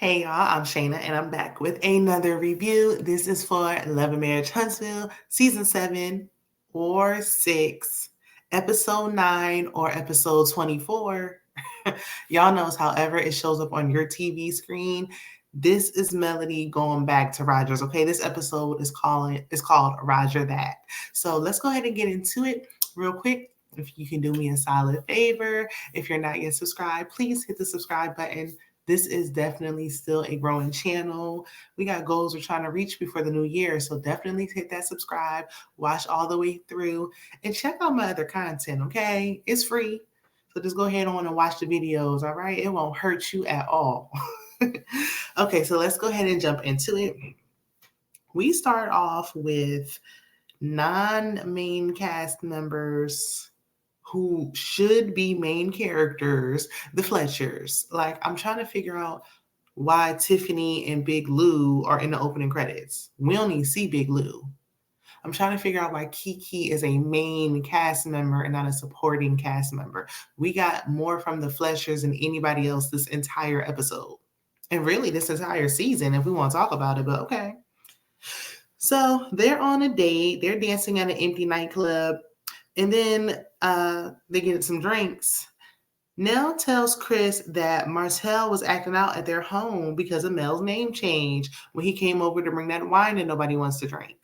Hey y'all, I'm Shayna and I'm back with another review. This is for Love and Marriage Huntsville, Season 7 or 6, Episode 9 or Episode 24. Y'all knows however it shows up on your TV screen. This is Melody going back to Rodger's. Okay, this episode is called Rodger That. So let's go ahead and get into it real quick. If you can do me a solid favor, if you're not yet subscribed, please hit the subscribe button. This is definitely still a growing channel. We got goals we're trying to reach before the new year. So definitely hit that subscribe, watch all the way through, and check out my other content, okay? It's free. So just go ahead on and watch the videos, all right? It won't hurt you at all. Okay, so let's go ahead and jump into it. We start off with non-main cast members who should be main characters, the Fletchers. Like, I'm trying to figure out why Tiffany and Big Lou are in the opening credits. We only see Big Lou. I'm trying to figure out why Kiki is a main cast member and not a supporting cast member. We got more from the Fletchers than anybody else this entire episode. And really this entire season, if we want to talk about it, but okay. So they're on a date. They're dancing at an empty nightclub. And then they get some drinks. Nell tells Chris that Martell was acting out at their home because of Mel's name change when he came over to bring that wine that nobody wants to drink.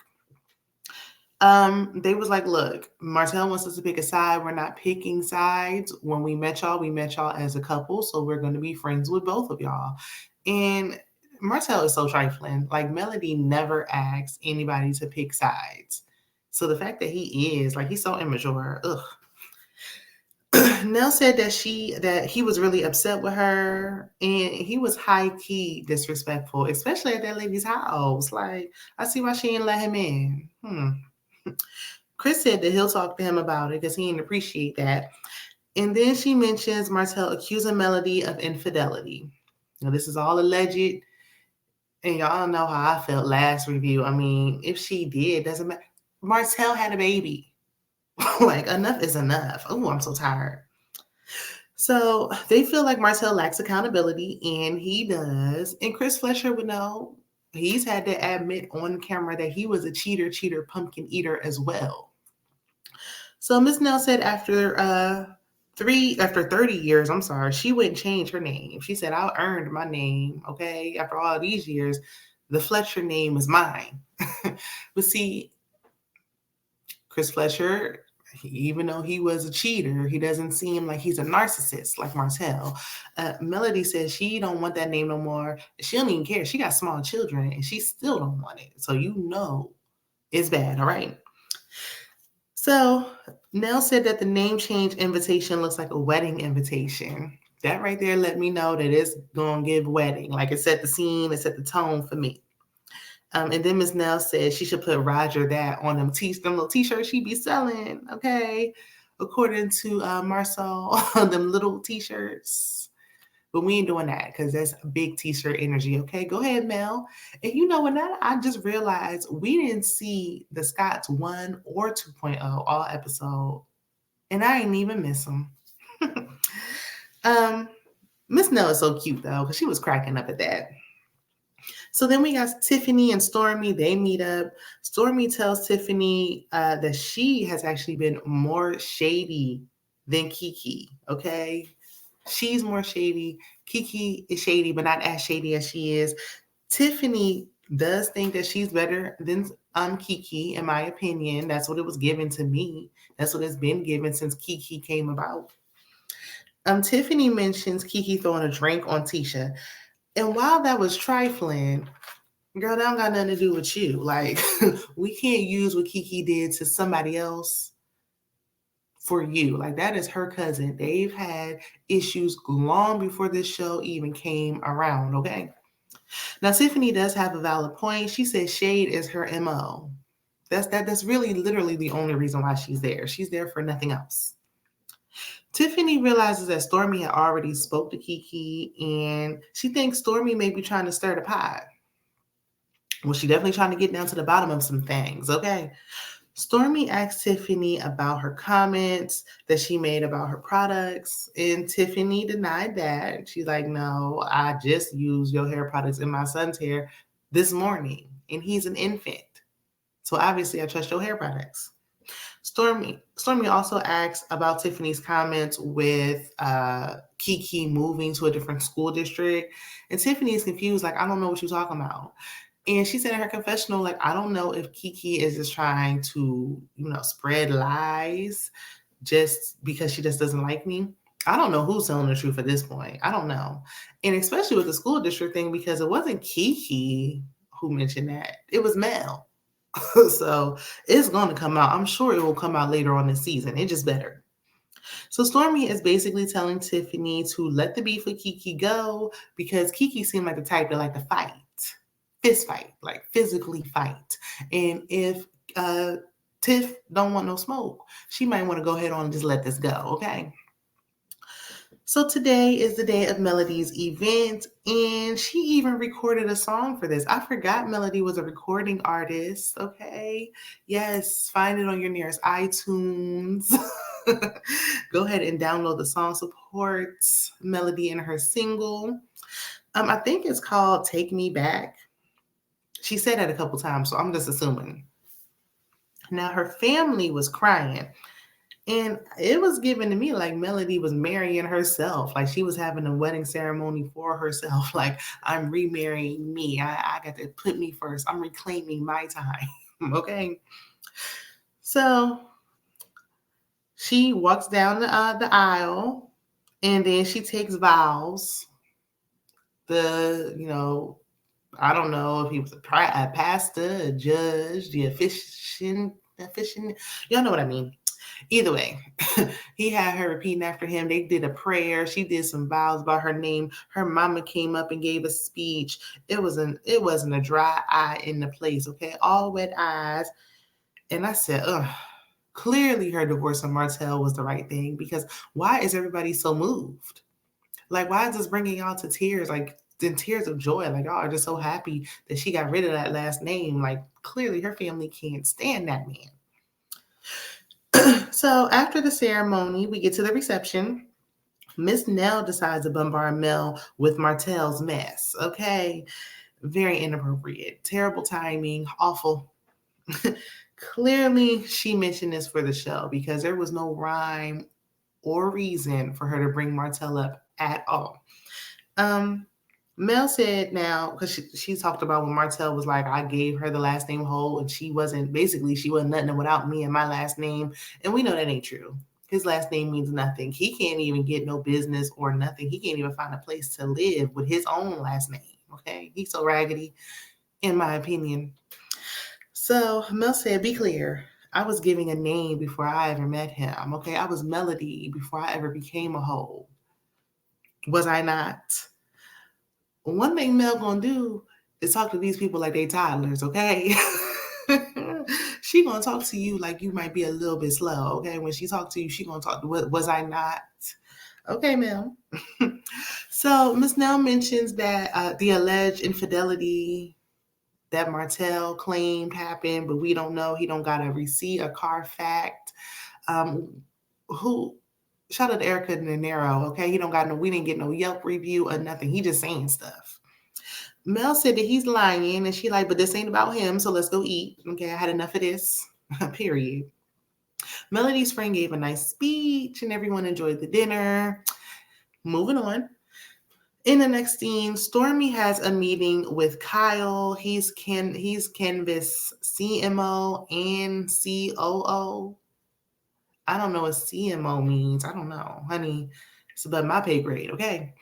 They was like, look, Martell wants us to pick a side. We're not picking sides. When we met y'all as a couple. So we're going to be friends with both of y'all. And Martell is so trifling. Like, Melody never asks anybody to pick sides. So the fact that he is, like, he's so immature. Ugh. Nell said that he was really upset with her, and he was high key disrespectful, especially at that lady's house. Like, I see why she didn't let him in. Chris said that he'll talk to him about it because he didn't appreciate that. And then she mentions Martell accusing Melody of infidelity. Now, this is all alleged, and y'all know how I felt last review. I mean, if she did, doesn't matter. Martell had a baby. Like, enough is enough. Oh, I'm so tired. So they feel like Martell lacks accountability, and he does. And Chris Fletcher would know. He's had to admit on camera that he was a cheater, pumpkin eater as well. So Miss Nell said after 30 years, she wouldn't change her name. She said, I earned my name, okay? After all these years, the Fletcher name is mine. But see, Chris Fletcher, even though he was a cheater, he doesn't seem like he's a narcissist like Martell. Melody says she don't want that name no more. She don't even care. She got small children and she still don't want it. So you know it's bad, all right? So Nell said that the name change invitation looks like a wedding invitation. That right there let me know that it's going to give wedding. Like, it set the scene, it set the tone for me. And then Miss Nell said she should put Rodger That on them little t-shirts she be selling, okay? According to Marcel, them little t-shirts. But we ain't doing that because that's big t-shirt energy, okay? Go ahead, Mel. And you know what? Now I just realized we didn't see the Scotts 1 or 2.0 all episode. And I ain't even miss them. Miss Nell is so cute, though, because she was cracking up at that. So then we got Tiffany and Stormi. They meet up. Stormi tells Tiffany that she has actually been more shady than Kiki, okay? She's more shady. Kiki is shady, but not as shady as she is. Tiffany does think that she's better than Kiki, in my opinion. That's what it was given to me. That's what it's been given since Kiki came about. Tiffany mentions Kiki throwing a drink on Tisha. And while that was trifling, girl, that don't got nothing to do with you. Like, we can't use what Kiki did to somebody else for you. Like, that is her cousin. They've had issues long before this show even came around, okay? Now, Tiffany does have a valid point. She says shade is her MO. That's really literally the only reason why she's there. She's there for nothing else. Tiffany realizes that Stormi had already spoke to Kiki, and she thinks Stormi may be trying to stir the pot. Well, she's definitely trying to get down to the bottom of some things, okay? Stormi asked Tiffany about her comments that she made about her products, and Tiffany denied that. She's like, no, I just used your hair products in my son's hair this morning, and he's an infant. So obviously, I trust your hair products. Stormi also asked about Tiffany's comments with Kiki moving to a different school district. And Tiffany is confused, like, I don't know what you're talking about. And she said in her confessional, like, I don't know if Kiki is just trying to, spread lies just because she just doesn't like me. I don't know who's telling the truth at this point. I don't know. And especially with the school district thing, because it wasn't Kiki who mentioned that. It was Mel. So it's going to come out. I'm sure it will come out later on this season. It just better. So Stormi is basically telling Tiffany to let the beef with Kiki go because Kiki seemed like the type that like to fight, fist fight, like physically fight. And if Tiff don't want no smoke, she might want to go ahead on and just let this go, okay? So today is the day of Melody's event, and she even recorded a song for this. I forgot Melody was a recording artist, okay? Yes, find it on your nearest iTunes. Go ahead and download the song. Support Melody and her single. I think it's called Take Me Back. She said that a couple times, so I'm just assuming. Now, her family was crying. And it was given to me like Melody was marrying herself. Like she was having a wedding ceremony for herself. Like, I'm remarrying me. I got to put me first. I'm reclaiming my time. Okay. So she walks down the aisle and then she takes vows. I don't know if he was a pastor, a judge, the officiant. Y'all know what I mean. Either way, he had her repeating after him. They did a prayer. She did some vows about her name. Her mama came up and gave a speech. It wasn't a dry eye in the place, okay? All wet eyes. And I said, ugh, clearly her divorce from Martell was the right thing because why is everybody so moved? Like, why is this bringing y'all to tears? Like, in tears of joy. Like, y'all are just so happy that she got rid of that last name. Like, clearly her family can't stand that man. So after the ceremony, we get to the reception. Miss Nell decides to bombard Mel with Martell's mess. Okay. Very inappropriate. Terrible timing. Awful. Clearly, she mentioned this for the show because there was no rhyme or reason for her to bring Martell up at all. Mel said now, because she talked about when Martell was like, I gave her the last name Ho, and she wasn't nothing without me and my last name. And we know that ain't true. His last name means nothing. He can't even get no business or nothing. He can't even find a place to live with his own last name. Okay. He's so raggedy, in my opinion. So Mel said, be clear. I was giving a name before I ever met him. Okay. I was Melody before I ever became a Ho. Was I not? One thing Mel gonna do is talk to these people like they toddlers, okay? She gonna talk to you like you might be a little bit slow, okay? When she talk to you, she gonna talk to, was I not? Okay, Mel. So Miss Nell mentions that the alleged infidelity that Martell claimed happened, but we don't know. He don't got a receipt, a Carfax. Shout out to Erica De Niro, okay? We didn't get no Yelp review or nothing. He just saying stuff. Mel said that he's lying, and she like, but this ain't about him, so let's go eat. Okay, I had enough of this. Period. Melody's friend gave a nice speech, and everyone enjoyed the dinner. Moving on. In the next scene, Stormi has a meeting with Kyle. He's Canvas CMO and COO. I don't know what CMO means. I don't know, honey. It's above my pay grade, okay?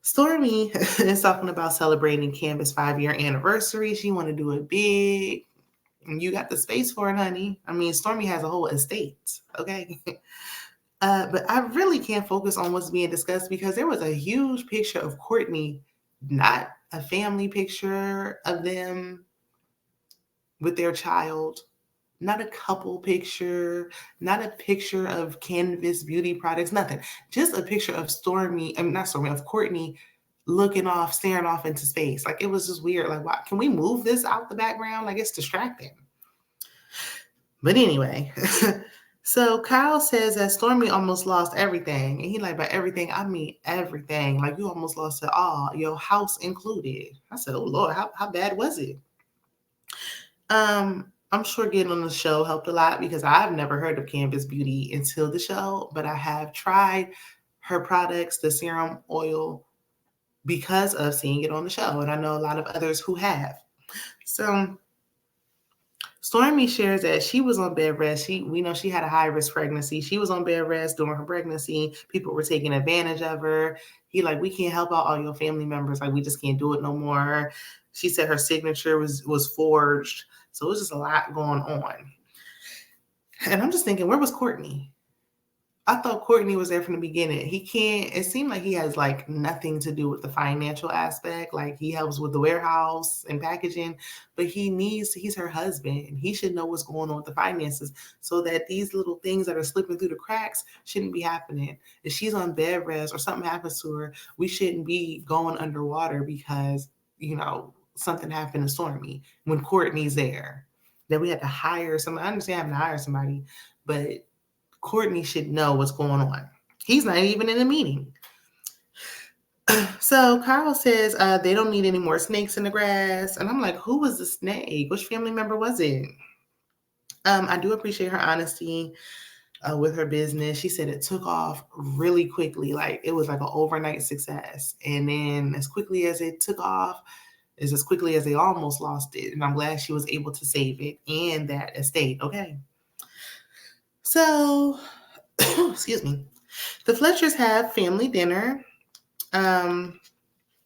Stormi is talking about celebrating Canvas 5-year anniversary. She want to do it big. And you got the space for it, honey. I mean, Stormi has a whole estate, okay? But I really can't focus on what's being discussed because there was a huge picture of Courtney, not a family picture of them with their child. Not a couple picture, not a picture of Canvas beauty products, nothing. Just a picture of of Courtney looking off, staring off into space. Like, it was just weird. Like, why, can we move this out the background? Like, it's distracting. But anyway, so Kyle says that Stormi almost lost everything. And he like, by everything, I mean everything. Like, you almost lost it all, your house included. I said, oh Lord, how bad was it? I'm sure getting on the show helped a lot because I've never heard of Canvas Beauty until the show, but I have tried her products, the serum oil, because of seeing it on the show. And I know a lot of others who have. So Stormi shares that she was on bed rest. We know she had a high risk pregnancy. She was on bed rest during her pregnancy. People were taking advantage of her. He like, we can't help out all your family members. Like, we just can't do it no more. She said her signature was forged. So it was just a lot going on. And I'm just thinking, where was Courtney? I thought Courtney was there from the beginning. He can't, it seemed like he has like nothing to do with the financial aspect. Like, he helps with the warehouse and packaging, but he's her husband. He should know what's going on with the finances so that these little things that are slipping through the cracks shouldn't be happening. If she's on bed rest or something happens to her, we shouldn't be going underwater because, something happened to Stormi when Courtney's there. That we had to hire somebody. I understand having to hire somebody, but Courtney should know what's going on. He's not even in the meeting. So Carl says they don't need any more snakes in the grass. And I'm like, who was the snake? Which family member was it? I do appreciate her honesty with her business. She said it took off really quickly. Like, it was like an overnight success. And then as quickly as it took off, is as quickly as they almost lost it. And I'm glad she was able to save it and that estate. Okay. So, excuse me. The Fletchers have family dinner. Yeah,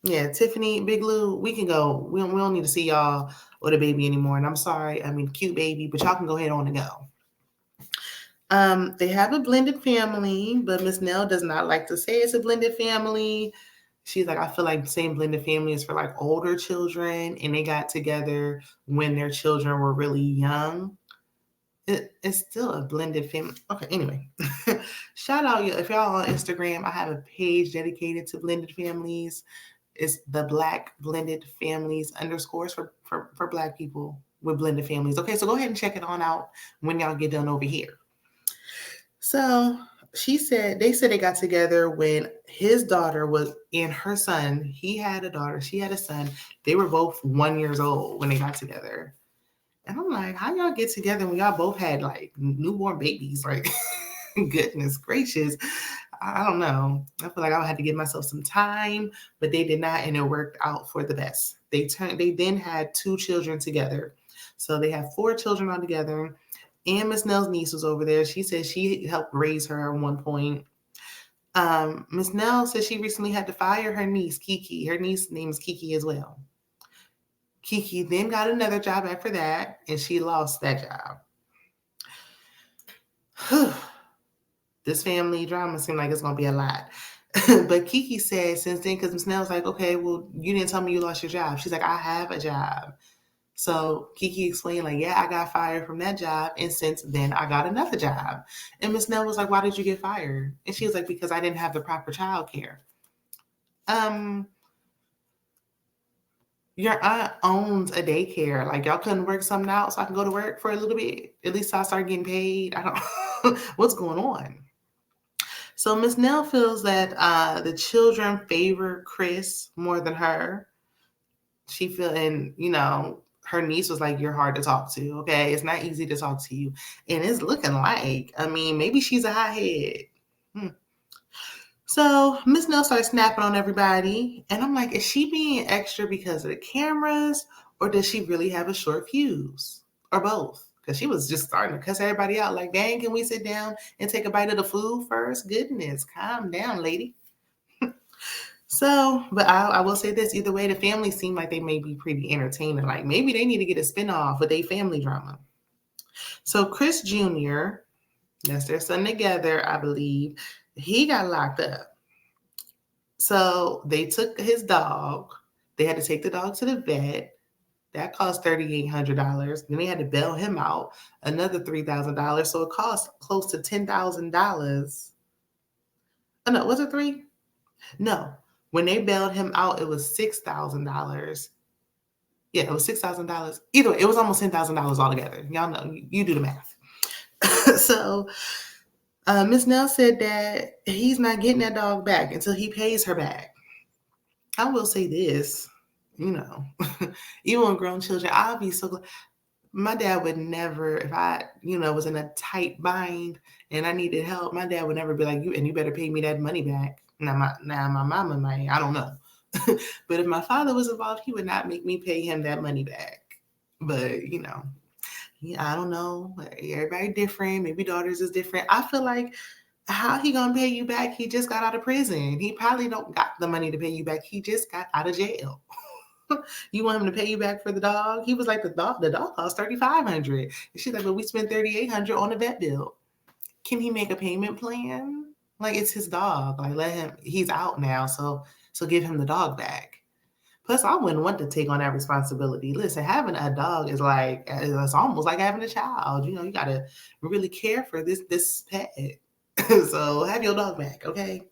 Tiffany, Big Lou, we can go. We don't need to see y'all or the baby anymore. And I'm sorry, I mean, cute baby, but y'all can go ahead on and go. They have a blended family, but Miss Nell does not like to say it's a blended family. She's like, I feel like the same blended family is for like older children, and they got together when their children were really young. It's still a blended family. Okay, anyway. Shout out, if y'all on Instagram, I have a page dedicated to blended families. It's the Black Blended Families underscores for Black people with blended families. Okay, so go ahead and check it on out when y'all get done over here. So they said they got together when his daughter was in her son. He had a daughter, she had a son. They were both 1 year old when they got together. And I'm like, how y'all get together when y'all both had like newborn babies? Like, goodness gracious. I don't know. I feel like I had to give myself some time, but they did not, and it worked out for the best. They then had 2 children together. So they have 4 children all together. And Miss Nell's niece was over there. She said she helped raise her at one point. Miss Nell said she recently had to fire her niece, Kiki. Her niece's name is Kiki as well. Kiki then got another job after that, and she lost that job. This family drama seemed like it's going to be a lot. But Kiki said since then, because Miss Nell's like, okay, well, you didn't tell me you lost your job. She's like, I have a job. So Kiki explained, like, yeah, I got fired from that job. And since then, I got another job. And Miss Nell was like, why did you get fired? And she was like, because I didn't have the proper child care. Your aunt owns a daycare. Like, y'all couldn't work something out so I can go to work for a little bit. At least I start getting paid. I don't what's going on. So Miss Nell feels that the children favor Chris more than her. She feel, and her niece was like, you're hard to talk to. Okay, it's not easy to talk to you, and it's looking like, I mean, maybe she's a hothead. So Miss Nell starts snapping on everybody, and I'm like, is she being extra because of the cameras, or does she really have a short fuse, or both? Because she was just starting to cuss everybody out. Like, dang, can we sit down and take a bite of the food first? Goodness, calm down, lady. So, but I will say this, either way, the family seemed like they may be pretty entertaining. Like, maybe they need to get a spinoff with their family drama. So Chris Jr., that's their son together, I believe, he got locked up. So they took his dog. They had to take the dog to the vet. That cost $3,800. Then they had to bail him out, another $3,000. So it cost close to $10,000. Oh, no, was it $3,000? No. When they bailed him out, it was $6,000. Yeah, it was $6,000. Either way, it was almost $10,000 altogether. Y'all know, you do the math. So Miss Nell said that he's not getting that dog back until he pays her back. I will say this, even with grown children, I'll be so glad. My dad would never, if I, was in a tight bind and I needed help, my dad would never be like, you better pay me that money back. Now my mama might, I don't know. But if my father was involved, he would not make me pay him that money back. But, I don't know. Everybody different. Maybe daughters is different. I feel like how he gonna pay you back? He just got out of prison. He probably don't got the money to pay you back. He just got out of jail. You want him to pay you back for the dog? He was like, the dog cost $3,500. And she's like, but we spent $3,800 on the vet bill. Can he make a payment plan? Like, it's his dog. Like, let him. He's out now, so give him the dog back. Plus, I wouldn't want to take on that responsibility. Listen, having a dog is like, it's almost like having a child. You gotta really care for this pet. So have your dog back, okay?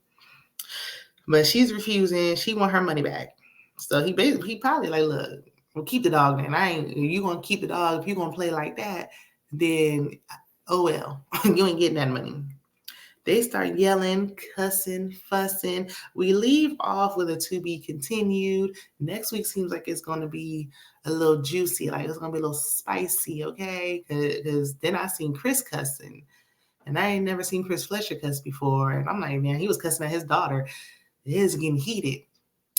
But she's refusing. She want her money back. So he probably like, look, we'll keep the dog then. You gonna keep the dog. If you gonna play like that, then oh well, you ain't getting that money. They start yelling, cussing, fussing. We leave off with a to be continued. Next week seems like it's going to be a little juicy, like it's going to be a little spicy, okay? Because then I seen Chris cussing, and I ain't never seen Chris Fletcher cuss before. And I'm like, man, he was cussing at his daughter. It is getting heated.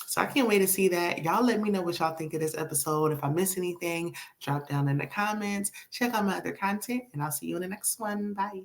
So I can't wait to see that. Y'all let me know what y'all think of this episode. If I miss anything, drop down in the comments. Check out my other content, and I'll see you in the next one. Bye.